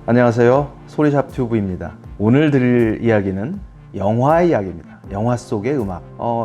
안녕하세요. 소리샵 튜브입니다. 오늘 드릴 이야기는 영화의 이야기입니다. 영화 속의 음악.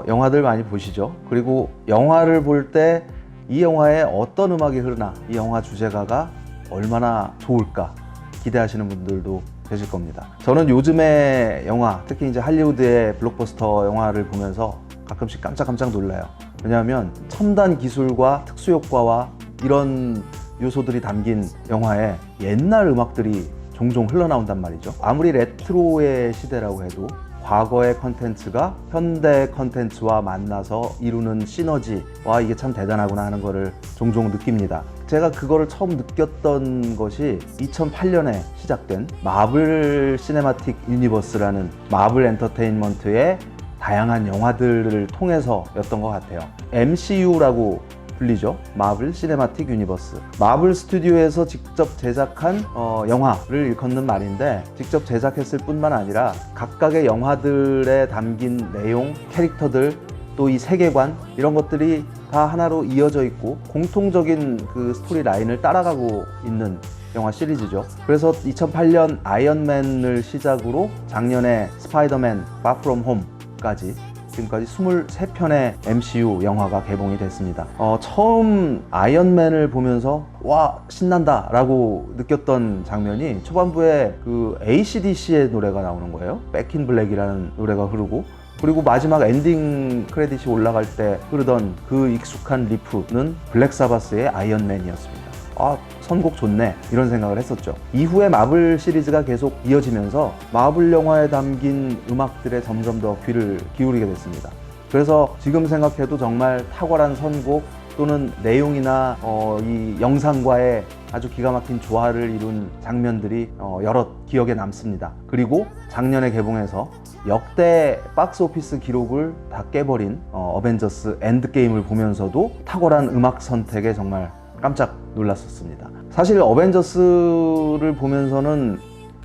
영화들 많이 보시죠? 그리고 영화를 볼 때 이 영화에 어떤 음악이 흐르나, 이 영화 주제가가 얼마나 좋을까 기대하시는 분들도 계실 겁니다. 저는 요즘의 영화, 특히 이제 할리우드의 블록버스터 영화를 보면서 가끔씩 깜짝 놀라요. 왜냐하면 첨단 기술과 특수효과와 이런 요소들이 담긴 영화에 옛날 음악들이 종종 흘러나온단 말이죠. 아무리 레트로의 시대라고 해도 과거의 컨텐츠가 현대 컨텐츠와 만나서 이루는 시너지, 와, 이게 참 대단하구나 하는 거를 종종 느낍니다. 제가 그거를 처음 느꼈던 것이 2008년에 시작된 마블 시네마틱 유니버스라는 마블 엔터테인먼트의 다양한 영화들을 통해서였던 것 같아요. MCU라고 불리죠. 마블 시네마틱 유니버스. 마블 스튜디오에서 직접 제작한 영화를 일컫는 말인데, 직접 제작했을 뿐만 아니라 각각의 영화들에 담긴 내용, 캐릭터들, 또 이 세계관, 이런 것들이 다 하나로 이어져 있고 공통적인 그 스토리 라인을 따라가고 있는 영화 시리즈죠. 그래서 2008년 아이언맨을 시작으로 작년에 스파이더맨 파 프롬 홈까지 지금까지 23편의 MCU 영화가 개봉이 됐습니다. 처음 아이언맨을 보면서 와, 신난다 라고 느꼈던 장면이 초반부에 그 AC/DC의 노래가 나오는 거예요. Back in Black이라는 노래가 흐르고, 그리고 마지막 엔딩 크레딧이 올라갈 때 흐르던 그 익숙한 리프는 블랙사바스의 아이언맨이었습니다. 아, 선곡 좋네, 이런 생각을 했었죠. 이후에 마블 시리즈가 계속 이어지면서 마블 영화에 담긴 음악들에 점점 더 귀를 기울이게 됐습니다. 그래서 지금 생각해도 정말 탁월한 선곡 또는 내용이나 이 영상과의 아주 기가 막힌 조화를 이룬 장면들이 여러 기억에 남습니다. 그리고 작년에 개봉해서 역대 박스 오피스 기록을 다 깨버린 어벤져스 엔드게임을 보면서도 탁월한 음악 선택에 정말 깜짝 놀랐었습니다. 사실 어벤져스를 보면서는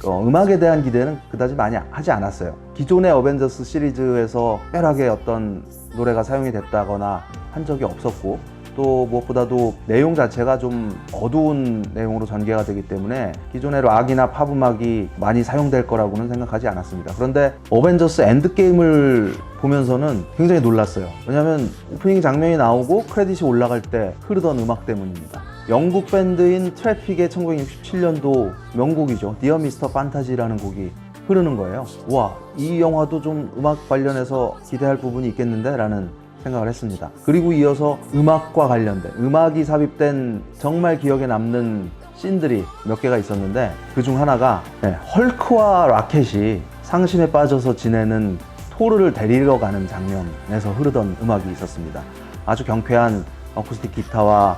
음악에 대한 기대는 그다지 많이 하지 않았어요. 기존의 어벤져스 시리즈에서 특별하게 어떤 노래가 사용이 됐다거나 한 적이 없었고, 또 무엇보다도 내용 자체가 좀 어두운 내용으로 전개가 되기 때문에 기존의 락이나 팝 음악이 많이 사용될 거라고는 생각하지 않았습니다. 그런데 어벤져스 엔드게임을 보면서는 굉장히 놀랐어요. 왜냐하면 오프닝 장면이 나오고 크레딧이 올라갈 때 흐르던 음악 때문입니다. 영국 밴드인 트래픽의 1967년도 명곡이죠. 디어 미스터 판타지라는 곡이 흐르는 거예요. 와, 이 영화도 좀 음악 관련해서 기대할 부분이 있겠는데? 라는 생각을 했습니다. 그리고 이어서 음악과 관련된, 음악이 삽입된 정말 기억에 남는 씬들이 몇 개가 있었는데, 그 중 하나가 헐크와 라켓이 상심에 빠져서 지내는 토르를 데리러 가는 장면에서 흐르던 음악이 있었습니다. 아주 경쾌한 어쿠스틱 기타와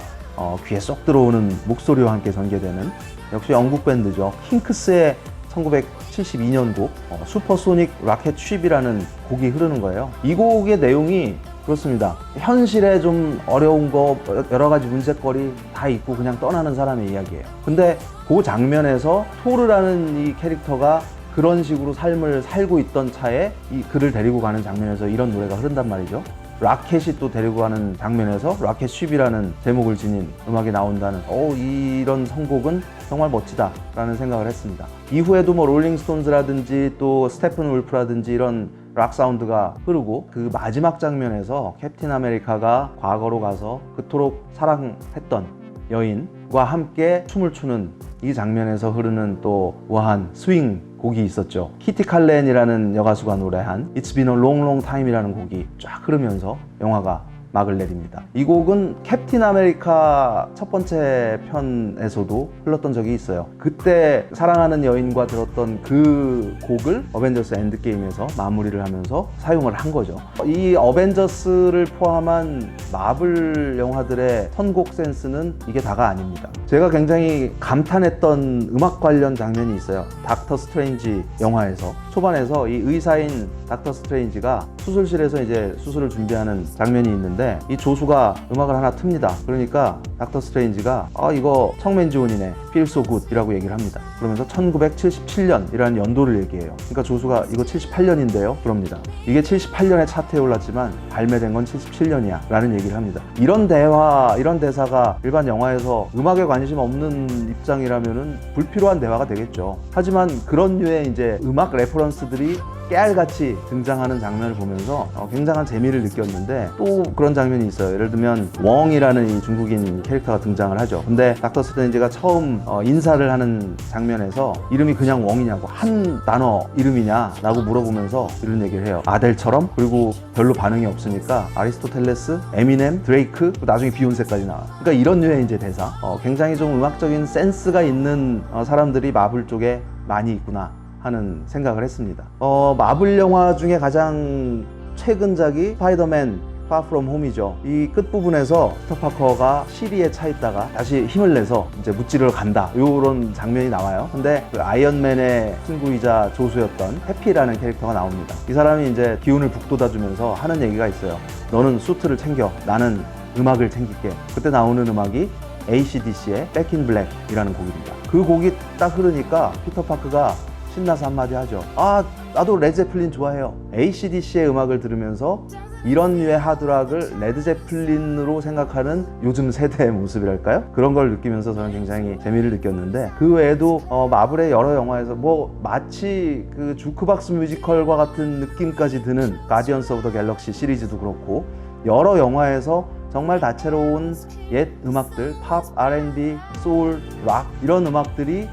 귀에 쏙 들어오는 목소리와 함께 전개되는, 역시 영국 밴드죠. 킹크스의 1972년 곡 슈퍼소닉 라켓 쉽이라는 곡이 흐르는 거예요. 이 곡의 내용이 그렇습니다. 현실에 좀 어려운 거, 여러 가지 문제거리 다 있고 그냥 떠나는 사람의 이야기예요. 근데 그 장면에서 토르라는 이 캐릭터가 그런 식으로 삶을 살고 있던 차에 이 그를 데리고 가는 장면에서 이런 노래가 흐른단 말이죠. 라켓이 또 데리고 가는 장면에서 라켓 쉽이라는 제목을 지닌 음악이 나온다는, 이런 선곡은 정말 멋지다 라는 생각을 했습니다. 이후에도 뭐 롤링스톤즈라든지 또 스테픈 울프라든지 이런 락 사운드가 흐르고, 그 마지막 장면에서 캡틴 아메리카가 과거로 가서 그토록 사랑했던 여인과 함께 춤을 추는 이 장면에서 흐르는 또 우아한 스윙 곡이 있었죠. 키티 칼렌이라는 여가수가 노래한 It's Been a Long Long Time이라는 곡이 쫙 흐르면서 영화가 막을 내립니다. 이 곡은 캡틴 아메리카 첫 번째 편에서도 흘렀던 적이 있어요. 그때 사랑하는 여인과 들었던 그 곡을 어벤져스 엔드게임에서 마무리를 하면서 사용을 한 거죠. 이 어벤져스를 포함한 마블 영화들의 선곡 센스는 이게 다가 아닙니다. 제가 굉장히 감탄했던 음악 관련 장면이 있어요. 닥터 스트레인지 영화에서 초반에서 이 의사인 닥터 스트레인지가 수술실에서 이제 수술을 준비하는 장면이 있는데, 이 조수가 음악을 하나 틉니다. 그러니까 닥터 스트레인지가 이거 청맨지온이네, Feel So Good 이라고 얘기를 합니다. 그러면서 1977년이라는 연도를 얘기해요. 그러니까 조수가 이거 78년인데요 그럽니다. 이게 78년에 차트에 올랐지만 발매된 건 77년이야 라는 얘기를 합니다. 이런 대화, 이런 대사가 일반 영화에서 음악에 관심 없는 입장이라면은 불필요한 대화가 되겠죠. 하지만 그런 류의 이제 음악 레퍼런스들이 깨알같이 등장하는 장면을 보면서 굉장한 재미를 느꼈는데, 또 그런 장면이 있어요. 예를 들면 웡이라는 이 중국인 캐릭터가 등장을 하죠. 근데 닥터 스트레인지가 처음 인사를 하는 장면에서 이름이 그냥 웡이냐고, 한 단어 이름이냐 라고 물어보면서 이런 얘기를 해요. 아델처럼. 그리고 별로 반응이 없으니까 아리스토텔레스, 에미넴, 드레이크, 나중에 비욘세까지 나와. 그러니까 이런 류의 이제 대사, 굉장히 좀 음악적인 센스가 있는 사람들이 마블 쪽에 많이 있구나 하는 생각을 했습니다. 마블 영화 중에 가장 최근작이 스파이더맨 Far From Home이죠. 이 끝부분에서 피터 파커가 시리에 차 있다가 다시 힘을 내서 이제 무찌르러 간다, 요런 장면이 나와요. 근데 그 아이언맨의 친구이자 조수였던 해피라는 캐릭터가 나옵니다. 이 사람이 이제 기운을 북돋아주면서 하는 얘기가 있어요. 너는 수트를 챙겨, 나는 음악을 챙길게. 그때 나오는 음악이 AC/DC의 Back in Black 이라는 곡입니다. 그 곡이 딱 흐르니까 피터 파커가 신나서 한마디 하죠. 나도 레드제플린 좋아해요. AC/DC의 음악을 들으면서 이런 류의 하드락을 레드제플린으로 생각하는 요즘 세대의 모습이랄까요? 그런 걸 느끼면서 저는 굉장히 재미를 느꼈는데, 그 외에도 마블의 여러 영화에서 마치 그 주크박스 뮤지컬과 같은 느낌까지 드는 가디언스 오브 더 갤럭시 시리즈도 그렇고, 여러 영화에서 정말 다채로운 옛 음악들, 팝, R&B, 소울, 락 이런 음악들이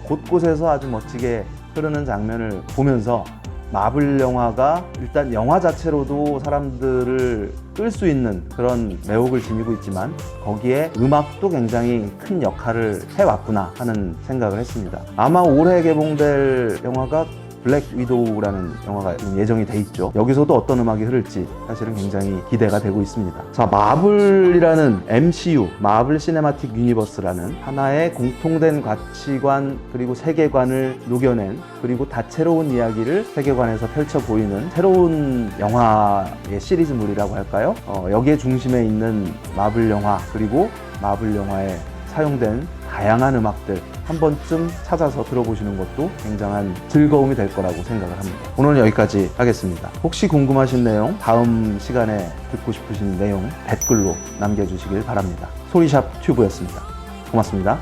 곳곳에서 아주 멋지게 흐르는 장면을 보면서 마블 영화가 일단 영화 자체로도 사람들을 끌 수 있는 그런 매혹을 지니고 있지만 거기에 음악도 굉장히 큰 역할을 해왔구나 하는 생각을 했습니다. 아마 올해 개봉될 영화가 블랙 위도우라는 영화가 예정이 돼 있죠. 여기서도 어떤 음악이 흐를지 사실은 굉장히 기대가 되고 있습니다. 자, 마블이라는 MCU, 마블 시네마틱 유니버스라는 하나의 공통된 가치관 그리고 세계관을 녹여낸, 그리고 다채로운 이야기를 세계관에서 펼쳐 보이는 새로운 영화의 시리즈물이라고 할까요? 여기에 중심에 있는 마블 영화, 그리고 마블 영화에 사용된 다양한 음악들 한 번쯤 찾아서 들어보시는 것도 굉장한 즐거움이 될 거라고 생각을 합니다. 오늘은 여기까지 하겠습니다. 혹시 궁금하신 내용, 다음 시간에 듣고 싶으신 내용 댓글로 남겨주시길 바랍니다. 소리샵 튜브였습니다. 고맙습니다.